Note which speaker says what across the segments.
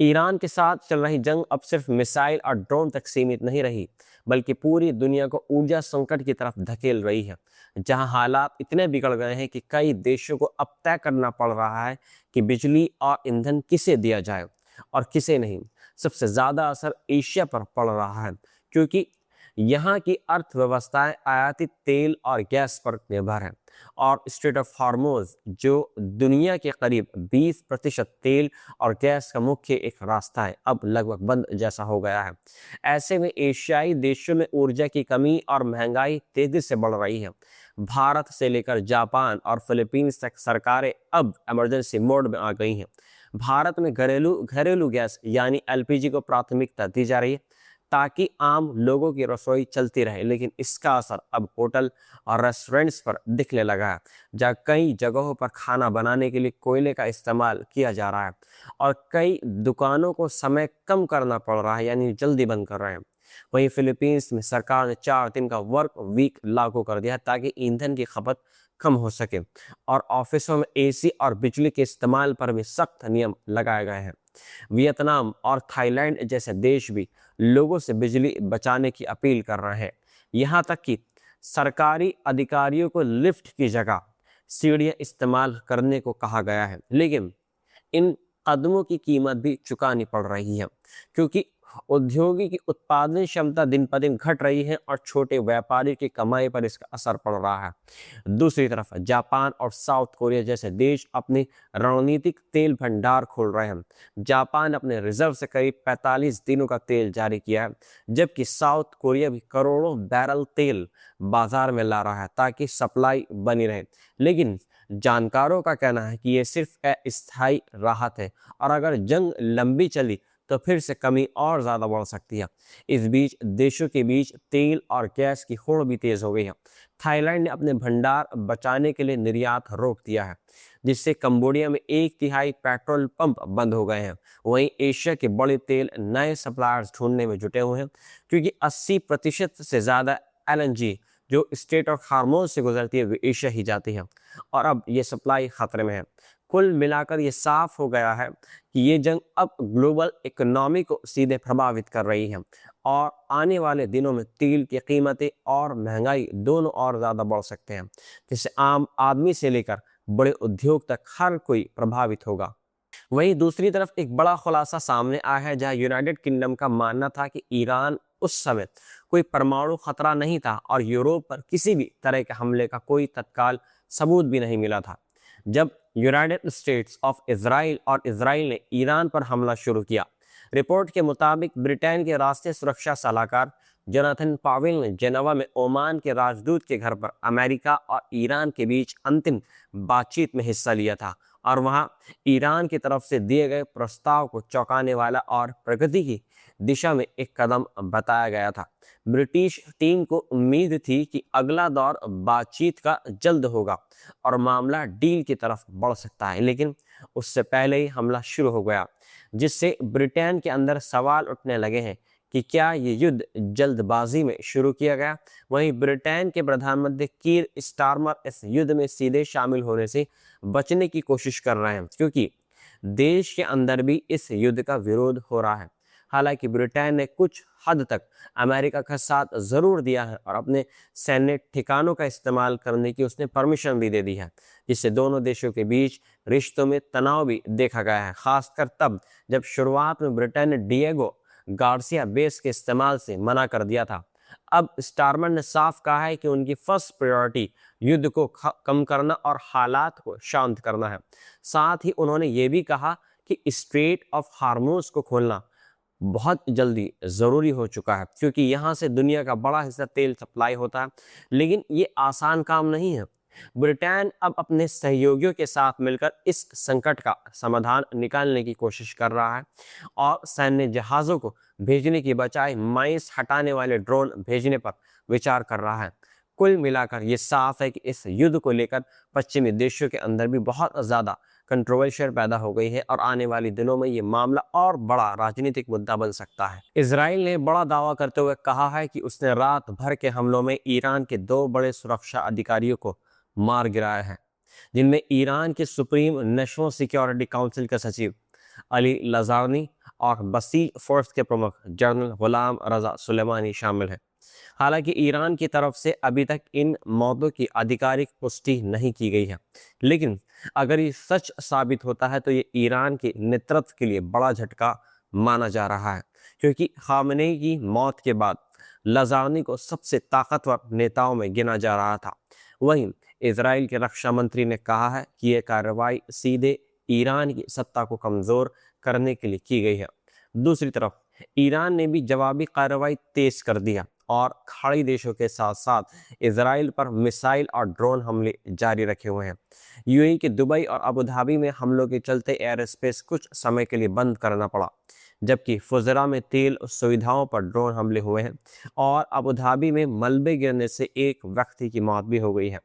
Speaker 1: Iran के साथ चल रही जंग अब सिर्फ मिसाइल और ड्रोन तक सीमित नहीं रही, बल्कि पूरी दुनिया को ऊर्जा संकट की तरफ धकेल रही है, जहां हालात इतने बिगड़ गए हैं कि कई देशों को अब तय करना पड़ रहा है कि बिजली और ईंधन किसे दिया जाए और किसे नहीं। सबसे ज्यादा असर एशिया पर पड़ रहा है, क्योंकि यहाँ की अर्थव्यवस्थाएं आयातित तेल और गैस पर निर्भर है, और स्ट्रेट ऑफ हार्मोज, जो दुनिया के करीब 20% तेल और गैस का मुख्य एक रास्ता है, अब लगभग बंद जैसा हो गया है। ऐसे में एशियाई देशों में ऊर्जा की कमी और महंगाई तेजी से बढ़ रही है। भारत से लेकर जापान और फिलीपींस तक सरकारें अब इमरजेंसी मोड में आ गई हैं। भारत में घरेलू घरेलू गैस यानी एलपीजी को प्राथमिकता दी जा रही है, ताकि आम लोगों की रसोई चलती रहे। लेकिन इसका असर अब होटल और रेस्टोरेंट्स पर दिखने लगा है, जहाँ कई जगहों पर खाना बनाने के लिए कोयले का इस्तेमाल किया जा रहा है, और कई दुकानों को समय कम करना पड़ रहा है, यानी जल्दी बंद कर रहे हैं। वहीं फिलीपींस में सरकार ने 4 दिन का वर्क वीक लागू कर दिया है, ताकि ईंधन की खपत कम हो सके, और ऑफिसों में एसी और बिजली के इस्तेमाल पर भी सख्त नियम लगाए गए हैं। वियतनाम और थाईलैंड जैसे देश भी लोगों से बिजली बचाने की अपील कर रहे हैं। यहाँ तक कि सरकारी अधिकारियों को लिफ्ट की जगह सीढ़ियाँ इस्तेमाल करने को कहा गया है। लेकिन इन कदमों की कीमत भी चुकानी पड़ रही है, क्योंकि औद्योगिक की उत्पादन क्षमता दिन पर दिन घट रही है, और छोटे व्यापारी की कमाई पर इसका असर पड़ रहा है। दूसरी तरफ जापान और साउथ कोरिया जैसे देश अपने रणनीतिक तेल भंडार खोल रहे हैं। जापान अपने रिजर्व से करीब 45 दिनों का तेल जारी किया है, जबकि साउथ कोरिया भी करोड़ों बैरल तेल बाजार में ला रहा है, ताकि सप्लाई बनी रहे। लेकिन जानकारों का कहना है कि यह सिर्फ अस्थायी राहत है, और अगर जंग लंबी चली तो फिर से कमी और ज़्यादा बढ़ सकती है। इस बीच देशों के बीच तेल और गैस की होड़ भी तेज़ हो गई है। थाईलैंड ने अपने भंडार बचाने के लिए निर्यात रोक दिया है, जिससे कंबोडिया में 1/3 पेट्रोल पंप बंद हो गए हैं। वहीं एशिया के बड़े तेल नए सप्लायर्स ढूंढने में जुटे हुए हैं, क्योंकि 80% से ज़्यादा एलएनजी जो स्टेट ऑफ हार्मोज से गुजरती है वो एशिया ही जाती है, और अब ये सप्लाई खतरे में है। कुल मिलाकर ये साफ हो गया है कि ये जंग अब ग्लोबल इकोनॉमी को सीधे प्रभावित कर रही है, और आने वाले दिनों में तेल की कीमतें और महंगाई दोनों और ज़्यादा बढ़ सकते हैं, जिससे आम आदमी से लेकर बड़े उद्योग तक हर कोई प्रभावित होगा। वहीं दूसरी तरफ एक बड़ा खुलासा सामने आया है, जहां यूनाइटेड किंगडम का मानना था कि ईरान उस समय कोई परमाणु खतरा नहीं था, और यूरोप पर किसी भी तरह के हमले का कोई तत्काल सबूत भी नहीं मिला था। जब यूनाइटेड स्टेट्स ऑफ इजराइल और इजराइल ने ईरान पर हमला शुरू किया, रिपोर्ट के मुताबिक ब्रिटेन के राष्ट्रीय सुरक्षा सलाहकार जोनाथन पावेल ने जेनेवा में ओमान के राजदूत के घर पर अमेरिका और ईरान के बीच अंतिम बातचीत में हिस्सा लिया था, और वहां ईरान की तरफ से दिए गए प्रस्ताव को चौंकाने वाला और प्रगति की दिशा में एक कदम बताया गया था। ब्रिटिश टीम को उम्मीद थी कि अगला दौर बातचीत का जल्द होगा और मामला डील की तरफ बढ़ सकता है, लेकिन उससे पहले ही हमला शुरू हो गया, जिससे ब्रिटेन के अंदर सवाल उठने लगे हैं कि क्या ये युद्ध जल्दबाजी में शुरू किया गया। वहीं ब्रिटेन के प्रधानमंत्री कीर स्टारमर इस युद्ध में सीधे शामिल होने से बचने की कोशिश कर रहे हैं, क्योंकि देश के अंदर भी इस युद्ध का विरोध हो रहा है। हालांकि ब्रिटेन ने कुछ हद तक अमेरिका का साथ जरूर दिया है, और अपने सैन्य ठिकानों का इस्तेमाल करने की उसने परमिशन भी दे दी है, जिससे दोनों देशों के बीच रिश्तों में तनाव भी देखा गया है, खासकर तब जब शुरुआत में ब्रिटेन ने डिएगो गार्सिया बेस के इस्तेमाल से मना कर दिया था। अब स्टारमर ने साफ कहा है कि उनकी फर्स्ट प्रायोरिटी युद्ध को कम करना और हालात को शांत करना है। साथ ही उन्होंने ये भी कहा कि स्ट्रेट ऑफ हार्मोज को खोलना बहुत जल्दी ज़रूरी हो चुका है, क्योंकि यहाँ से दुनिया का बड़ा हिस्सा तेल सप्लाई होता है। लेकिन ये आसान काम नहीं है। ब्रिटेन अब अपने सहयोगियों के साथ मिलकर इस संकट का समाधान निकालने की कोशिश कर रहा है, और सैन्य जहाज़ों को भेजने की बजाय माइंस हटाने वाले ड्रोन भेजने पर विचार कर रहा है। कुल मिलाकर ये साफ है कि इस युद्ध को लेकर पश्चिमी देशों के अंदर भी बहुत ज़्यादा कंट्रोवर्शियल पैदा हो गई है, और आने वाले दिनों में ये मामला और बड़ा राजनीतिक मुद्दा बन सकता है। इजराइल ने बड़ा दावा करते हुए कहा है कि उसने रात भर के हमलों में ईरान के 2 बड़े सुरक्षा अधिकारियों को मार गिराया है, जिनमें ईरान के सुप्रीम नेशनल सिक्योरिटी काउंसिल के सचिव अली लजारनी और बसीज फोर्स के प्रमुख जनरल गुलाम रजा सुलेमानी शामिल हैं। हालांकि ईरान की तरफ से अभी तक इन मौतों की आधिकारिक पुष्टि नहीं की गई है, लेकिन अगर ये सच साबित होता है तो ये ईरान के नेतृत्व के लिए बड़ा झटका माना जा रहा है, क्योंकि खामेनेई की मौत के बाद लजानी को सबसे ताकतवर नेताओं में गिना जा रहा था। वहीं इजराइल के रक्षा मंत्री ने कहा है कि यह कार्रवाई सीधे ईरान की सत्ता को कमजोर करने के लिए की गई है। दूसरी तरफ ईरान ने भी जवाबी कार्रवाई तेज कर दिया और खाड़ी देशों के साथ साथ इजराइल पर मिसाइल और ड्रोन हमले जारी रखे हुए हैं। यूएई के दुबई और अबू धाबी में हमलों के चलते एयर स्पेस कुछ समय के लिए बंद करना पड़ा, जबकि फुजरा में तेल सुविधाओं पर ड्रोन हमले हुए हैं और अबू धाबी में मलबे गिरने से एक व्यक्ति की मौत भी हो गई है।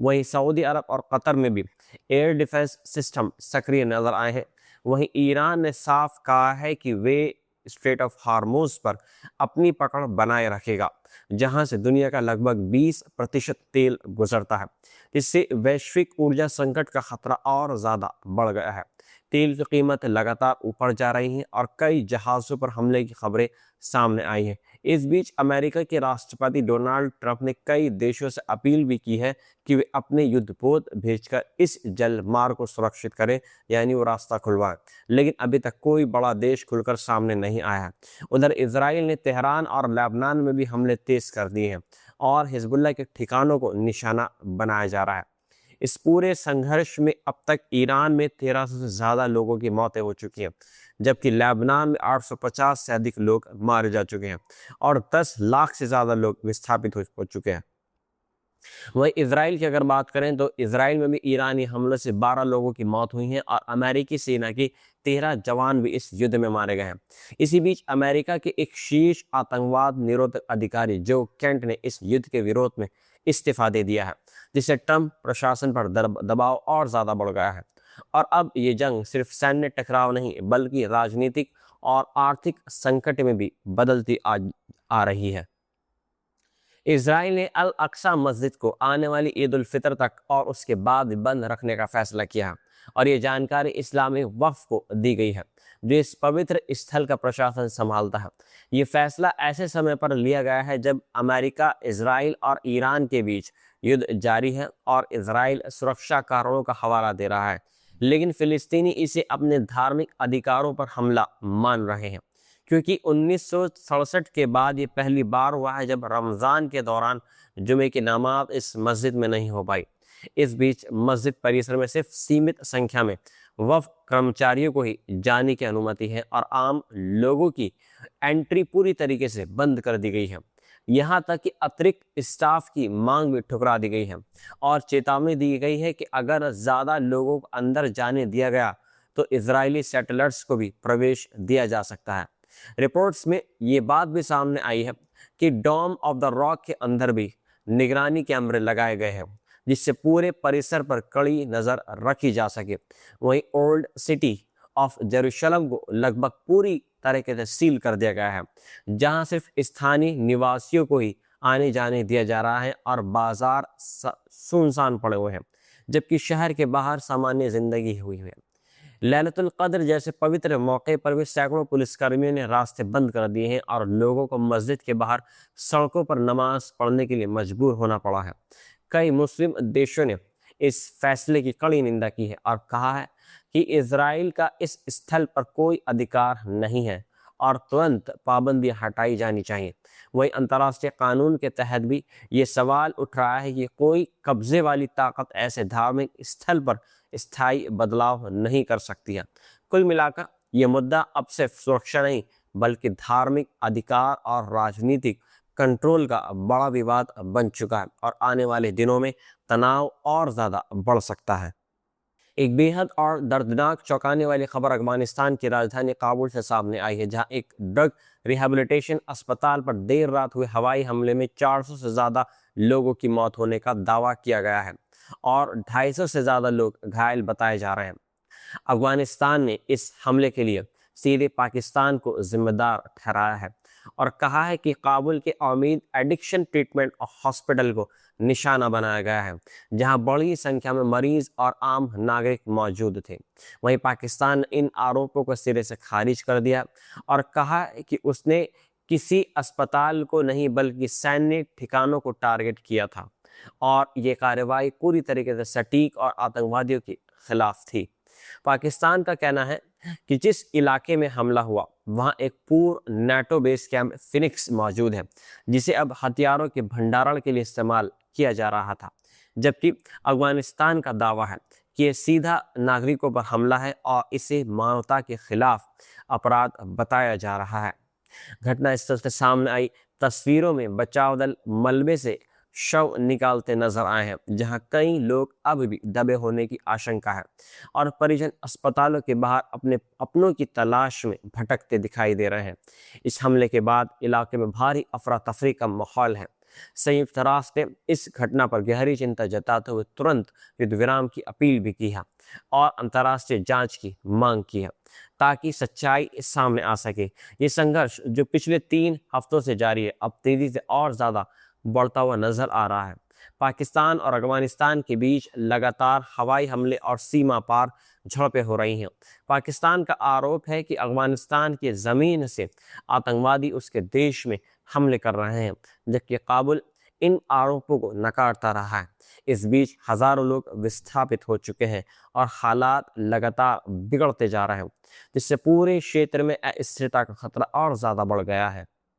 Speaker 1: वहीं सऊदी अरब और कतर में भी एयर डिफेंस सिस्टम सक्रिय नजर आए हैं। वहीं ईरान ने साफ कहा है कि वे स्ट्रेट ऑफ हार्मोज पर अपनी पकड़ बनाए रखेगा, जहां से दुनिया का लगभग 20% तेल गुजरता है, जिससे वैश्विक ऊर्जा संकट का खतरा और ज्यादा बढ़ गया है। तेल की कीमत लगातार ऊपर जा रही है और कई जहाज़ों पर हमले की खबरें सामने आई हैं। इस बीच अमेरिका के राष्ट्रपति डोनाल्ड ट्रंप ने कई देशों से अपील भी की है कि वे अपने युद्धपोत भेजकर इस जलमार्ग को सुरक्षित करें, यानी वो रास्ता खुलवाएं, लेकिन अभी तक कोई बड़ा देश खुलकर सामने नहीं आया है। उधर इजराइल ने तेहरान और लेबनान में भी हमले तेज कर दिए हैं और हिजबुल्लाह के ठिकानों को निशाना बनाया जा रहा है। इस पूरे संघर्ष में अब तक ईरान में 1300 से ज़्यादा लोगों की मौतें हो चुकी हैं, जबकि लेबनान में 850 से अधिक लोग मारे जा चुके हैं और 10 लाख से ज़्यादा लोग विस्थापित हो चुके हैं। वहीं इसराइल की अगर बात करें तो इसराइल में भी ईरानी हमले से 12 लोगों की मौत हुई है और अमेरिकी सेना के 13 जवान भी इस युद्ध में मारे गए हैं। इसी बीच अमेरिका के एक शीर्ष आतंकवाद निरोधक अधिकारी जो केंट ने इस युद्ध के विरोध में इस्तीफा दे दिया है, जिससे ट्रंप प्रशासन पर दबाव और ज्यादा बढ़ गया है और अब ये जंग सिर्फ सैन्य टकराव नहीं बल्कि राजनीतिक और आर्थिक संकट में भी बदलती आ रही है। इजराइल ने अल अक्सा मस्जिद को आने वाली ईद उल फितर तक और उसके बाद भी बंद रखने का फैसला किया है और ये जानकारी इस्लामी वक्फ को दी गई है, जो इस पवित्र स्थल का प्रशासन संभालता है। ये फैसला ऐसे समय पर लिया गया है जब अमेरिका, इजराइल और ईरान के बीच युद्ध जारी है और इजराइल सुरक्षा कारणों का हवाला दे रहा है, लेकिन फिलिस्तीनी इसे अपने धार्मिक अधिकारों पर हमला मान रहे हैं, क्योंकि 1967 के बाद ये पहली बार हुआ है जब रमज़ान के दौरान जुमे की नमाज इस मस्जिद में नहीं हो पाई। इस बीच मस्जिद परिसर में सिर्फ सीमित संख्या में वफ़ कर्मचारियों को ही जाने की अनुमति है और आम लोगों की एंट्री पूरी तरीके से बंद कर दी गई है। यहाँ तक कि अतिरिक्त स्टाफ की मांग भी ठुकरा दी गई है और चेतावनी दी गई है कि अगर ज़्यादा लोगों को अंदर जाने दिया गया तो इजरायली सेटलर्स को भी प्रवेश दिया जा सकता है। रिपोर्ट्स में ये बात भी सामने आई है कि डोम ऑफ द रॉक के अंदर भी निगरानी कैमरे लगाए गए हैं, जिससे पूरे परिसर पर कड़ी नज़र रखी जा सके। वहीं ओल्ड सिटी ऑफ जेरूशलम को लगभग पूरी तरीके से सील कर दिया गया है, जहां सिर्फ स्थानीय निवासियों को ही आने जाने दिया जा रहा है और बाजार सुनसान पड़े हुए हैं, जबकि शहर के बाहर सामान्य जिंदगी हुई है। लैलतुल कद्र जैसे पवित्र मौके पर भी सैकड़ों पुलिसकर्मियों ने रास्ते बंद कर दिए हैं और लोगों को मस्जिद के बाहर सड़कों पर नमाज पढ़ने के लिए मजबूर होना पड़ा है। कई मुस्लिम देशों ने इस फैसले की कड़ी निंदा की है और कहा है कि इजराइल का इस स्थल पर कोई अधिकार नहीं है और तुरंत पाबंदियां हटाई जानी चाहिए। वहीं अंतर्राष्ट्रीय कानून के तहत भी ये सवाल उठ रहा है कि कोई कब्जे वाली ताकत ऐसे धार्मिक स्थल पर स्थायी बदलाव नहीं कर सकती है। कुल मिलाकर ये मुद्दा अब सिर्फ सुरक्षा नहीं बल्कि धार्मिक अधिकार और राजनीतिक कंट्रोल का बड़ा विवाद बन चुका है और आने वाले दिनों में तनाव और ज्यादा बढ़ सकता है। एक बेहद और दर्दनाक चौंकाने वाली खबर अफगानिस्तान की राजधानी काबुल से सामने आई है, जहां एक ड्रग रिहेबिलिटेशन अस्पताल पर देर रात हुए हवाई हमले में 400 से ज़्यादा लोगों की मौत होने का दावा किया गया है और 250 से ज़्यादा लोग घायल बताए जा रहे हैं। अफगानिस्तान ने इस हमले के लिए सीधे पाकिस्तान को जिम्मेदार ठहराया है और कहा है कि काबुल के उम्मीद एडिक्शन ट्रीटमेंट हॉस्पिटल को निशाना बनाया गया है, जहां बड़ी संख्या में मरीज और आम नागरिक मौजूद थे। वहीं पाकिस्तान ने इन आरोपों को सिरे से खारिज कर दिया और कहा है कि उसने किसी अस्पताल को नहीं बल्कि सैन्य ठिकानों को टारगेट किया था और ये कार्रवाई पूरी तरीके से सटीक और आतंकवादियों के खिलाफ थी। पाकिस्तान का कहना है कि जिस इलाके में हमला हुआ वहां एक पूर्व नाटो बेस कैंप फिनिक्स मौजूद है, जिसे अब हथियारों के भंडारण के लिए इस्तेमाल किया जा रहा था, जबकि अफगानिस्तान का दावा है कि यह सीधा नागरिकों पर हमला है और इसे मानवता के खिलाफ अपराध बताया जा रहा है। घटनास्थल से सामने आई तस्वीरों में बचाव दल मलबे से शव निकालते नजर आए हैं, जहां कई लोग अब भी दबे होने की आशंका है और परिजन अस्पतालों के बाहर अपने अपनों की तलाश में भटकते दिखाई दे रहे हैं। इस हमले के बाद इलाके में भारी अफरा तफरी का माहौल है। संयुक्त राष्ट्र ने इस घटना पर गहरी चिंता जताते हुए तुरंत युद्ध विराम की अपील भी की है और अंतर्राष्ट्रीय जांच की मांग की है, ताकि सच्चाई सामने आ सके। ये संघर्ष जो पिछले 3 हफ्तों से जारी है, अब तेजी से और ज्यादा बढ़ता हुआ नजर आ रहा है। पाकिस्तान और अफगानिस्तान के बीच लगातार हवाई हमले और सीमा पार झड़पें हो रही हैं। पाकिस्तान का आरोप है कि अफगानिस्तान की ज़मीन से आतंकवादी उसके देश में हमले कर रहे हैं, जबकि काबुल इन आरोपों को नकारता रहा है। इस बीच हजारों लोग विस्थापित हो चुके हैं और हालात लगातार बिगड़ते जा रहे हैं, जिससे पूरे क्षेत्र में अस्थिरता का खतरा और ज़्यादा बढ़ गया है।